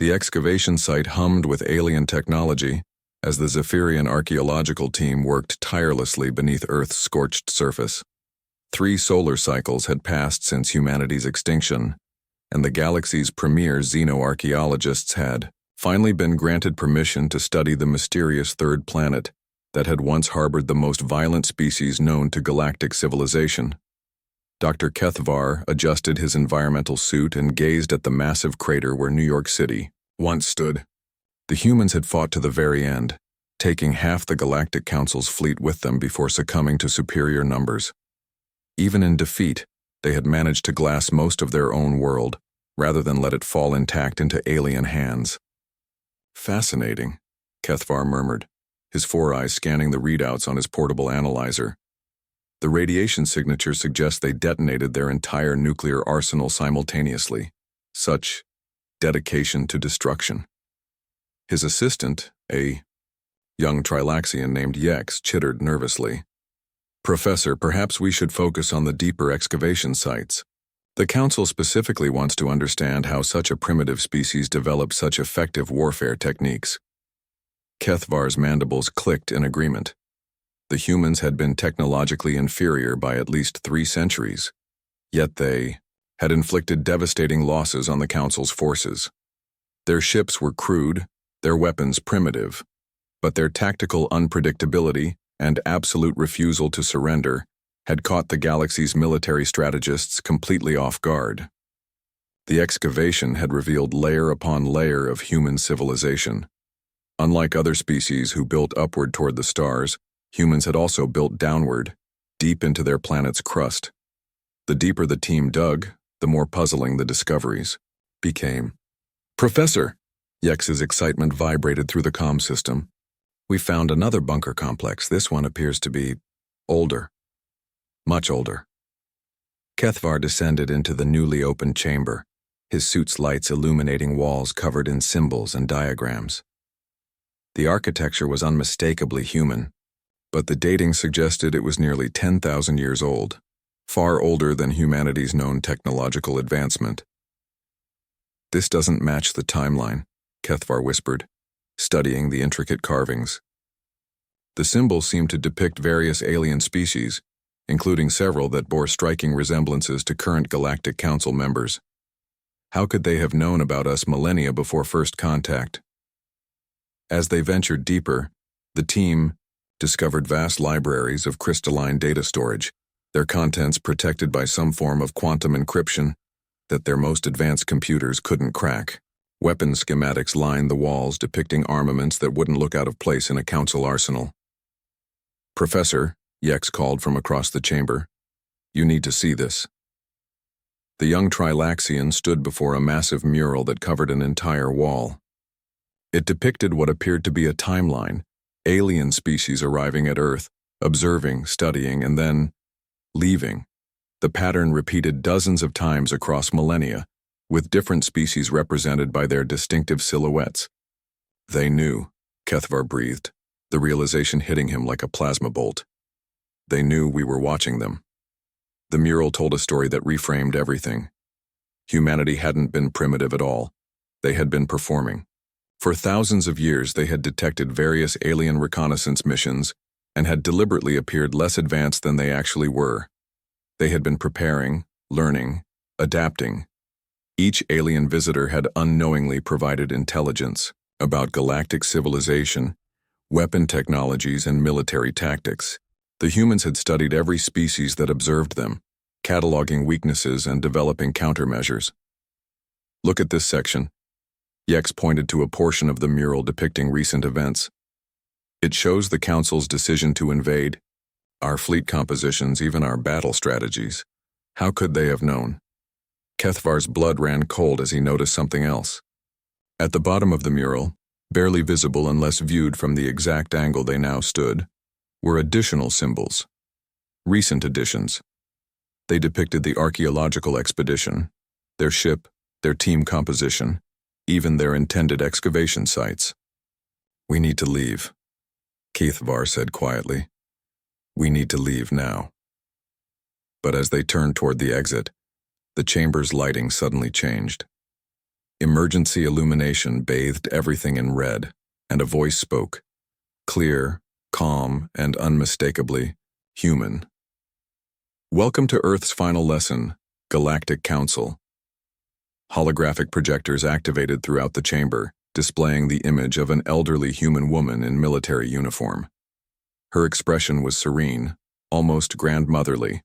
The excavation site hummed with alien technology as the Zephyrian archaeological team worked tirelessly beneath Earth's scorched surface. 3 solar cycles had passed since humanity's extinction, and the galaxy's premier xenoarchaeologists had finally been granted permission to study the mysterious third planet that had once harbored the most violent species known to galactic civilization. Dr. Kethvar adjusted his environmental suit and gazed at the massive crater where New York City once stood. The humans had fought to the very end, taking half the Galactic Council's fleet with them before succumbing to superior numbers. Even in defeat, they had managed to glass most of their own world, rather than let it fall intact into alien hands. Fascinating, Kethvar murmured, his 4 eyes scanning the readouts on his portable analyzer. The radiation signature suggests they detonated their entire nuclear arsenal simultaneously. Such dedication to destruction. His assistant, a young Trilaxian named Yex, chittered nervously. Professor, perhaps we should focus on the deeper excavation sites. The Council specifically wants to understand how such a primitive species developed such effective warfare techniques. Kethvar's mandibles clicked in agreement. The humans had been technologically inferior by at least 3 centuries, yet they had inflicted devastating losses on the Council's forces. Their ships were crude, their weapons primitive, but their tactical unpredictability and absolute refusal to surrender had caught the galaxy's military strategists completely off guard. The excavation had revealed layer upon layer of human civilization. Unlike other species who built upward toward the stars, humans had also built downward, deep into their planet's crust. The deeper the team dug, the more puzzling the discoveries became. Professor! Yex's excitement vibrated through the comm system. We found another bunker complex. This one appears to be older. Much older. Kethvar descended into the newly opened chamber, his suit's lights illuminating walls covered in symbols and diagrams. The architecture was unmistakably human, but the dating suggested it was nearly 10,000 years old, far older than humanity's known technological advancement. This doesn't match the timeline, Kethvar whispered, studying the intricate carvings. The symbols seemed to depict various alien species, including several that bore striking resemblances to current Galactic Council members. How could they have known about us millennia before first contact? As they ventured deeper, the team discovered vast libraries of crystalline data storage, their contents protected by some form of quantum encryption that their most advanced computers couldn't crack. Weapon schematics lined the walls depicting armaments that wouldn't look out of place in a council arsenal. Professor, Yex called from across the chamber, you need to see this. The young Trilaxian stood before a massive mural that covered an entire wall. It depicted what appeared to be a timeline, alien species arriving at Earth, observing, studying, and then leaving. The pattern repeated dozens of times across millennia, with different species represented by their distinctive silhouettes. They knew, Kethvar breathed, the realization hitting him like a plasma bolt. They knew we were watching them. The mural told a story that reframed everything. Humanity hadn't been primitive at all. They had been performing. For thousands of years, they had detected various alien reconnaissance missions and had deliberately appeared less advanced than they actually were. They had been preparing, learning, adapting. Each alien visitor had unknowingly provided intelligence about galactic civilization, weapon technologies, and military tactics. The humans had studied every species that observed them, cataloging weaknesses and developing countermeasures. Look at this section. Yex pointed to a portion of the mural depicting recent events. It shows the Council's decision to invade, our fleet compositions, even our battle strategies. How could they have known? Kethvar's blood ran cold as he noticed something else. At the bottom of the mural, barely visible unless viewed from the exact angle they now stood, were additional symbols. Recent additions. They depicted the archaeological expedition, their ship, their team composition, even their intended excavation sites. We need to leave, Kethvar said quietly. We need to leave now. But as they turned toward the exit, the chamber's lighting suddenly changed. Emergency illumination bathed everything in red, and a voice spoke, clear, calm, and unmistakably human. Welcome to Earth's final lesson, Galactic Council. Holographic projectors activated throughout the chamber, displaying the image of an elderly human woman in military uniform. Her expression was serene, almost grandmotherly,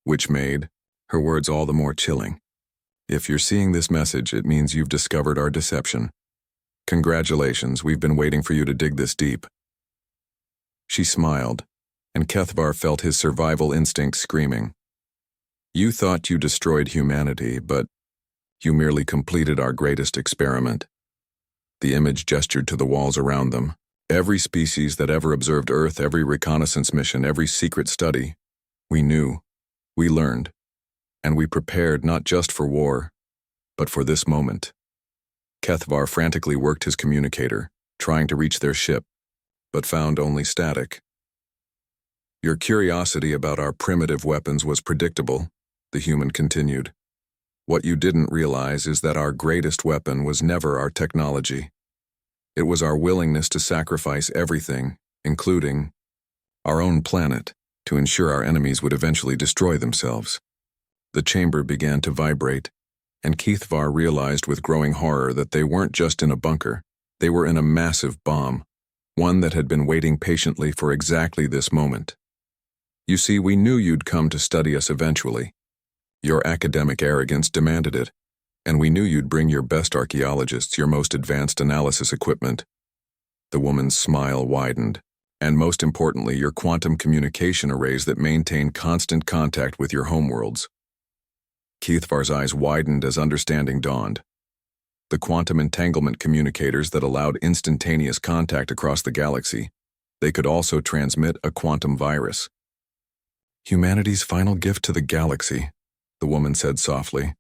which made her words all the more chilling. If you're seeing this message, it means you've discovered our deception. Congratulations, we've been waiting for you to dig this deep. She smiled, and Kethvar felt his survival instinct screaming. You thought you destroyed humanity, but you merely completed our greatest experiment. The image gestured to the walls around them. Every species that ever observed Earth, every reconnaissance mission, every secret study, we knew, we learned, and we prepared not just for war, but for this moment. Kethvar frantically worked his communicator, trying to reach their ship, but found only static. Your curiosity about our primitive weapons was predictable, the human continued. What you didn't realize is that our greatest weapon was never our technology. It was our willingness to sacrifice everything, including our own planet, to ensure our enemies would eventually destroy themselves. The chamber began to vibrate, and Kethvar realized with growing horror that they weren't just in a bunker, they were in a massive bomb, one that had been waiting patiently for exactly this moment. You see, we knew you'd come to study us eventually. Your academic arrogance demanded it, and we knew you'd bring your best archaeologists, your most advanced analysis equipment. The woman's smile widened, and most importantly, your quantum communication arrays that maintain constant contact with your homeworlds. Kethvar's eyes widened as understanding dawned. The quantum entanglement communicators that allowed instantaneous contact across the galaxy, they could also transmit a quantum virus. Humanity's final gift to the galaxy, the woman said softly.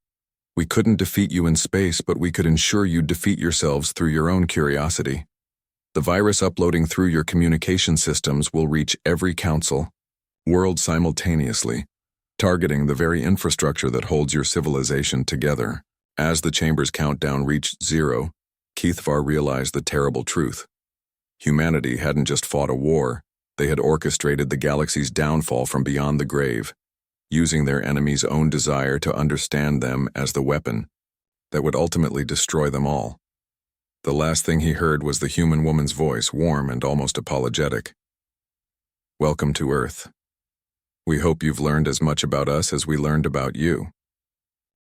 We couldn't defeat you in space, but we could ensure you'd defeat yourselves through your own curiosity. The virus uploading through your communication systems will reach every council, world simultaneously, targeting the very infrastructure that holds your civilization together. As the chamber's countdown reached 0, Kethvar realized the terrible truth. Humanity hadn't just fought a war, they had orchestrated the galaxy's downfall from beyond the grave, using their enemy's own desire to understand them as the weapon that would ultimately destroy them all. The last thing he heard was the human woman's voice, warm and almost apologetic. Welcome to Earth. We hope you've learned as much about us as we learned about you.